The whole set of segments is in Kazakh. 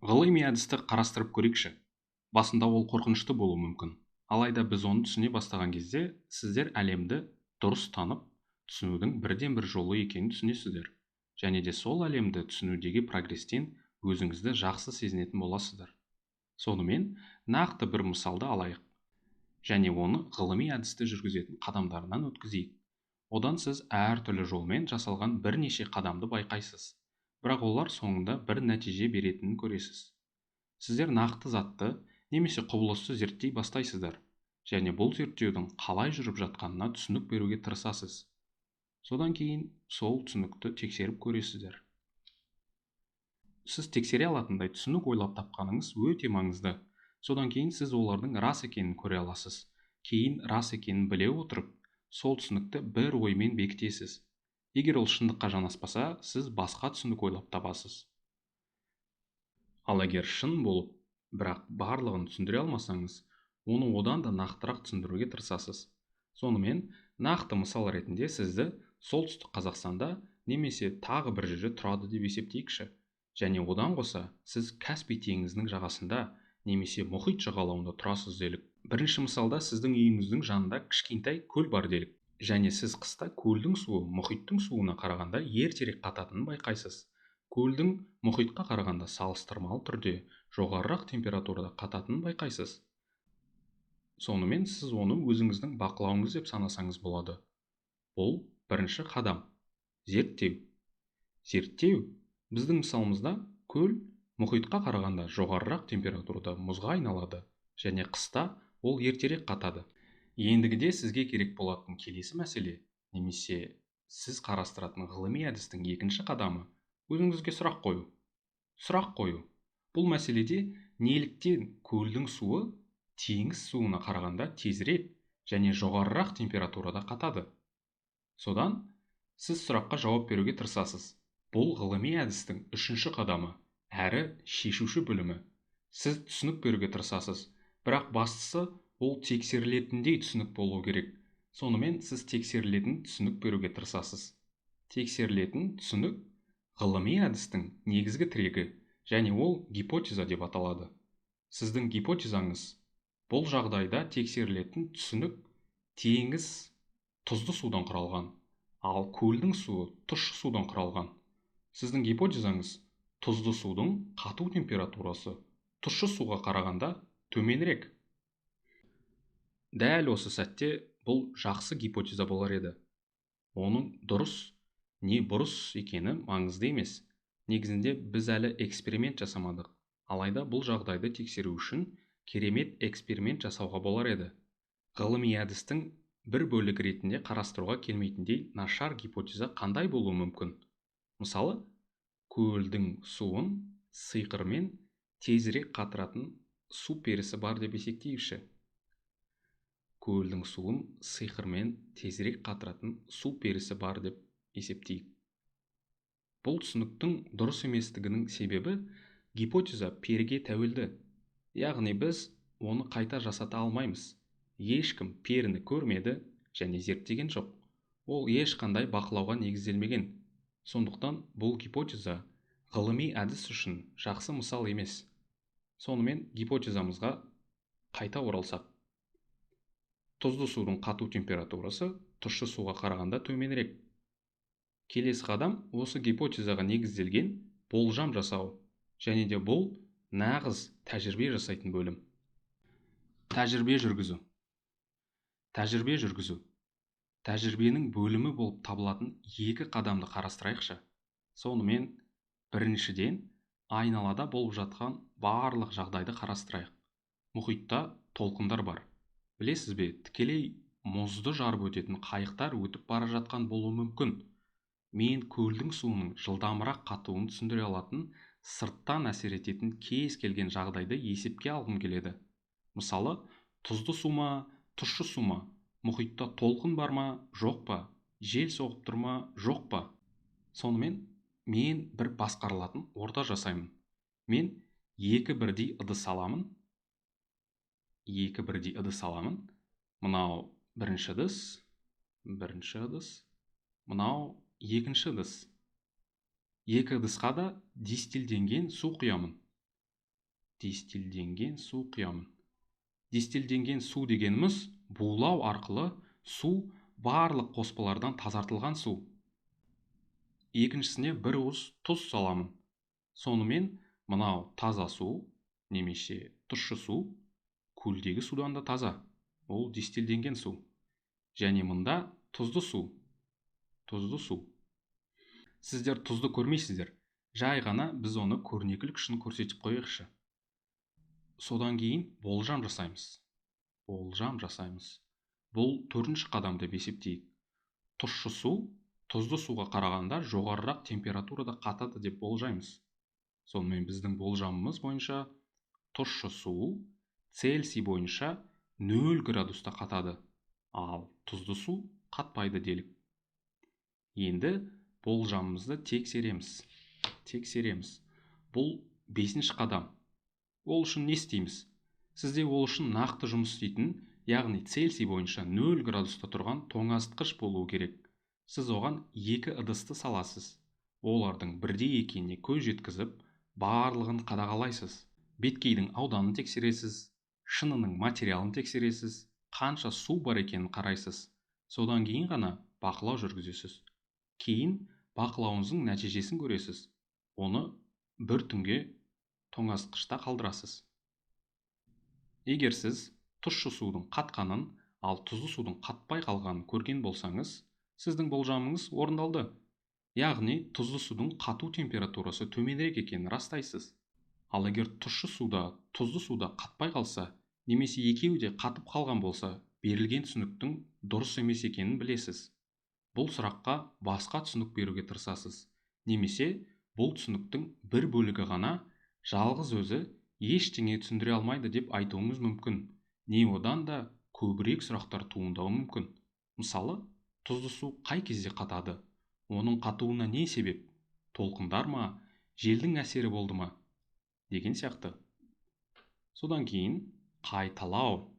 Ғылыми әдісті қарастырып көрейікші. Басында ол қорқынышты болуы мүмкін. Алайда біз оны түсіне бастаған кезде, сіздер әлемді дұрыс танып, түсінудің бірден бір жолы екенін түсінесіздер. Және де сол әлемді түсінудегі прогрестен өзіңізді жақсы сезінетін боласыздар. Сонымен, нақты бір мысалды алайық. Және оны ғылыми әдісті жүргізетін қадамдарынан өткізейік. Одан сіз әртүрлі жолмен жасалған бірнеше қадамды байқайсыз. Бірақ олар соңында бір нәтиже беретінін көресіз. Сіздер нақты затты немесе құбылысты зерттей бастайсыздар. Және бұл зерттеудің қалай жүріп жатқанына түсінік беруге тырысасыз. Содан кейін сол түсінікті тексеріп көресіздер. Сіз тексере алатындай түсінік ойлап тапқаныңыз өте маңызды. Содан кейін сіз олардың рас екенін көре аласыз. Кейін рас екенін біле отырып, сол түсінікті бір оймен бекітесіз. Егер ол шындыққа жанаспаса, сіз басқа түсінік ойлап табасыз. Ал егер шын болып, бірақ барлығын түсіндіре алмасаңыз, оны одан да нақтырақ түсіндіруге тырысасыз. Сонымен, нақты мысал ретінде сізді солтүстік Қазақстанда немесе тағы бір жерде тұрады деп есептейікші. Және одан қоса, сіз Каспий теңізінің жағасында немесе мұхит жағалауында тұрасыз делік. Бірінші мысалда сіздің үйіңіздің жанында кішкентай көл бар делік. Және сіз қыста көлдің суы мұхиттың суына қарағанда ертерек қататынын байқайсыз. Көлдің мұхитқа қарағанда салыстырмалы түрде жоғарырақ температурада қататынын байқайсыз. Сонымен сіз оны өзіңіздің бақылауыңыз деп санасаңыз болады. Бұл бірінші қадам. Зерттеу. Зерттеу біздің мысалымызда көл мұхитқа қарағанда жоғарырақ температурада мұзға айналады және қыста ол ертерек қатады. Ендігіде сізге керек болатын келесі мәселе, немесе сіз қарастыратын ғылыми әдістің екінші қадамы өзіңізге сұрақ қою. Сұрақ қою. Бұл мәселеде неліктен көлдің суы теңіз суына қарағанда тезірек және жоғарырақ температурада қатады? Содан сіз сұраққа жауап беруге тырысасыз. Бұл ғылыми әдістің үшінші қадамы әрі шешуші бөлімі. Сіз түсінік беруге тырысасыз, бірақ бастысы ол тексерілетіндей түсінік болу керек. Сонымен сіз тексерілетін түсінік беруге тырысасыз. Тексерілетін түсінік ғылыми әдістің негізгі тірегі, және ол гипотеза деп аталады. Сіздің гипотезаңыз бұл жағдайда тексерілетін түсінік теңіз тұзды судан құралған, ал көлдің суы тұщы судан құралған. Сіздің гипотезаңыз тұзды судың қату температурасы тұщы суға қарағанда төменірек. Дәл осы сәтте бұл жақсы гипотеза болар еді. Оның дұрыс не бұрыс екені маңызды емес. Негізінде біз әлі эксперимент жасамадық. Алайда бұл жағдайды тексеру үшін керемет эксперимент жасауға болар еді. Ғылыми әдістің бір бөлік ретінде қарастыруға келмейтіндей нашар гипотеза қандай болуы мүмкін? Мысалы, көлдің суын сиқырмен тезірек қатыратын су перісі бар деп есептейікші. Көлдің суын сиқырмен тезірек қатыратын су перісі бар деп есептейік. Бұл түсініктің дұрыс еместігінің себебі гипотеза періге тәуелді. Яғни біз оны қайта жасата алмаймыз. Ешкім періні көрмеді және зерттеген жоқ. Ол ешқандай бақылауға негізделмеген. Сондықтан бұл гипотеза ғылыми әдіс үшін жақсы мысал емес. Сонымен гипотезамызға қайта оралсақ. Тұзды судың қату температурасы тұщы суға қарағанда төменірек. Келесі қадам осы гипотезаға негізделген болжам жасау. Және де бұл нағыз тәжірибе жасайтын бөлім. Тәжірибе жүргізу. Тәжірибе жүргізу. Тәжірибенің бөлімі болып табылатын екі қадамды қарастырайықшы. Сонымен біріншіден айналада болып жатқан барлық жағдайды қарастырайық. Мұхитта толқындар бар. Білесіз бе, тікелей мұзды жарып өтетін қайықтар өтіп бара жатқан болуы мүмкін. Мен көлдің суының жылдамырақ қатуын түсіндіре алатын сырттан әсер ететін кез келген жағдайды есепке алғым келеді. Мысалы, тұзды су ма, тұщы су ма, мұхитта толқын бар ма, жоқ па, жел соғып тұр ма, жоқ па. Сонымен мен бір басқарылатын орта жасаймын. Мен екі бірдей ыдыс аламын. Мынау бірінші ыдыс, мынау екінші ыдыс. Екі ыдысқа да дистилденген су құямын. Дистилденген су құямын. Дистилденген су дегеніміз булау арқылы су барлық қоспалардан тазартылған су. Екіншісіне бір уыс тұз саламын. Сонымен мынау таза су, немесе тұщы су, көлдегі судан да таза. Ол дистилденген су. Және мында тұзды су. Тұзды су. Сіздер тұзды көрмейсіздер. Жай ғана біз оны көрнекілік үшін көрсетіп қойықшы. Содан кейін болжам жасаймыз. Бұл 4-ші қадам деп есептейік. Тұщы су тұзды суға қарағанда жоғарырақ температурада қатады деп болжаймыз. Сонымен біздің болжамымыз бойынша тұщы су Цельсий бойынша 0 градуста қатады, ал тұзды су қатпайды делік. Енді болжамымызды тексереміз. Бұл 5-ші қадам. Ол үшін не істейміз? Сізде ол үшін нақты жұмыс істейтін, яғни Цельсий бойынша 0 градуста тұрған тоңазытқыш болуы керек. Сіз оған 2 ыдысты саласыз. Олардың бірдей екеніне көз жеткізіп, барлығын қадағалайсыз. Беткейдің ауданын тексересіз, шынының материалын тексересіз, қанша су бар екенін қарайсыз. Содан кейін ғана бақылау жүргізесіз. Кейін бақылауыңыздың нәтижесін көресіз. Оны бір түнге тоңазытқышта қалдырасыз. Егер сіз тұщы судың қатқанын, ал тұзды судың қатпай қалғанын көрген болсаңыз, сіздің болжамыңыз орындалды. Яғни тұзды судың қату температурасы төменірек екенін растайсыз. Ал егер тұщы суда, тұзды суда қатпай қалса, немесе екеуі де қатып қалған болса, берілген түсініктің дұрыс емес екенін білесіз. Бұл сұраққа басқа түсінік беруге тырысасыз. Немесе бұл түсініктің бір бөлігі ғана жалғыз өзі ештеңе түсіндіре алмайды деп айтуыңыз мүмкін. Не одан да көбірек сұрақтар туындауы мүмкін. Мысалы, тұзды су қай кезде қатады? Оның қатуына не себеп? Толқындар ма? Желдің әсері болды ма? Деген сияқты. Содан кейін қайталау,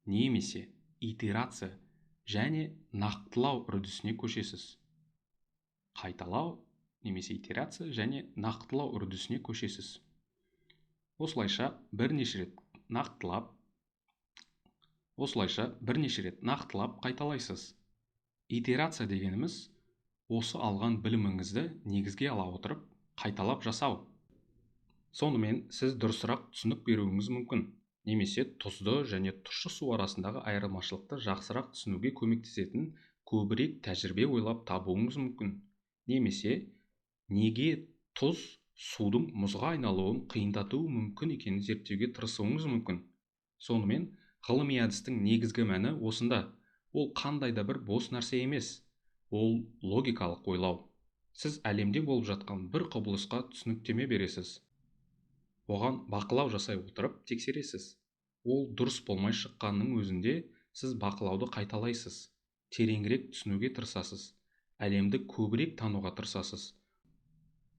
немесе итерация және нақтылау үрдісіне көшесіз. Қайталау, немесе итерация және нақтылау үрдісіне көшесіз. Осылайша бірнеше рет нақтылап қайталайсыз. Итерация дегеніміз осы алған біліміңізді негізге ала отырып қайталап жасау. Сонымен сіз дұрысырақ түсінік беруіңіз мүмкін, немесе тұзды және тұщы су арасындағы айырмашылықты жақсырақ түсінуге көмектесетін көбірек тәжірибе ойлап табуыңыз мүмкін. Немесе неге тұз судың мұзға айналуын қиындатуы мүмкін екенін зерттеуге тырысуыңыз мүмкін. Сонымен ғылыми әдістің негізгі мәні осында. Ол қандай да бір бос нәрсе емес. Ол логикалық ойлау. Сіз әлемде болып жатқан бір құбылысқа түсініктеме бересіз. Оған бақылау жасай отырып тексересіз. Ол дұрыс болмай шыққанның өзінде сіз бақылауды қайталайсыз. Тереңірек түсінуге тырысасыз. Әлемді көбірек тануға тырысасыз.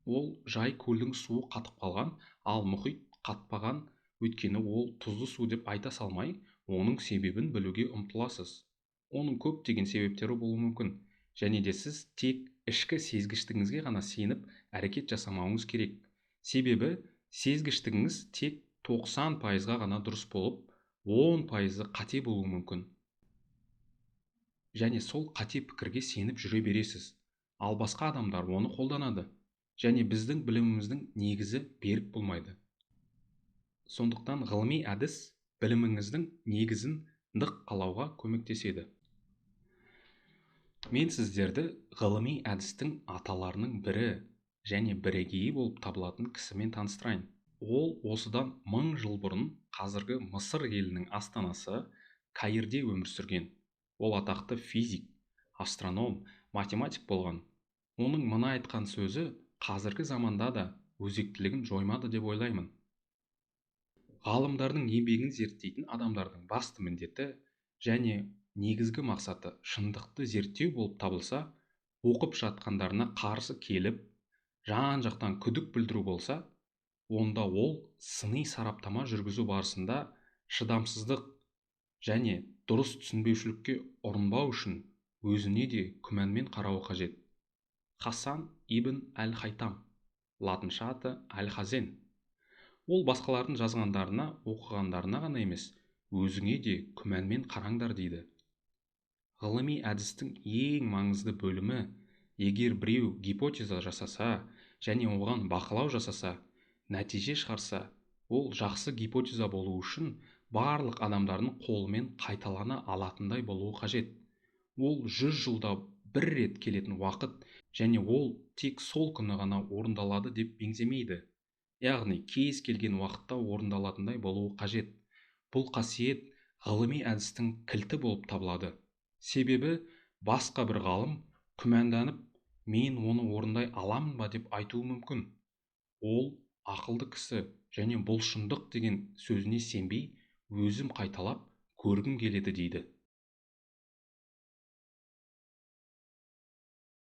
Ол жай көлдің суы қатып қалған, ал мұхит қатпаған, өйткені ол тұзды су деп айта салмай, оның себебін білуге ұмтыласыз. Оның көптеген себептері болуы мүмкін, және де сіз тек ішкі сезгіштігіңізге ғана сеніп әрекет жасамауыңыз керек. Себебі сезгіштігіңіз тек 90%-ға ғана дұрыс болып, 10%-ы қате болуы мүмкін. Және сол қате пікірге сеніп жүре бересіз. Ал басқа адамдар оны қолданады. Және біздің біліміміздің негізі берік болмайды. Сондықтан ғылыми әдіс біліміңіздің негізін нық қалауға көмектеседі. Мен сіздерді ғылыми әдістің аталарының бірі және бірегейі болып табылатын кісімен таныстырайын. Ол осыдан 1000 жыл бұрын қазіргі Мысыр елінің астанасы Каирде өмір сүрген. Ол атақты физик, астроном, математик болған. Оның мына айтқан сөзі қазіргі заманда да өзектілігін жоймады деп ойлаймын. Ғалымдардың еңбегін зерттейтін адамдардың басты міндеті және негізгі мақсаты шындықты зерттеу болып табылса, оқып жатқандарына қарсы келіп, жан-жақтан күдік білдіру болса, онда ол сыни сараптама жүргізу барысында шыдамсыздық және дұрыс түсінбеушілікке ұрынбау үшін өзіне де күмәнмен қарауы қажет. Хасан ибн әл-Хайтам, латынша аты Әл-Хазен. Ол басқалардың жазғандарына, оқығандарына ғана емес, өзіңе де күмәнмен қараңдар дейді. Ғылыми әдістің ең маңызды бөлімі, егер біреу гипотеза жасаса және оған бақылау жасаса, нәтиже шығарса, ол жақсы гипотеза болу үшін барлық адамдардың қолымен қайталана алатындай болуы қажет. Ол 100 жылда бір рет келетін уақыт және ол тек сол күні ғана орындалады деп меңземейді. Яғни кез келген уақытта орындалатындай болуы қажет. Бұл қасиет ғылыми әдістің кілті болып табылады. Себебі басқа бір ғалым күмәнданып, мен оны орындай аламын ба деп айтуы мүмкін. Ол ақылды кісі және бұл шындық деген сөзіне сенбей, өзім қайталап көргім келеді дейді.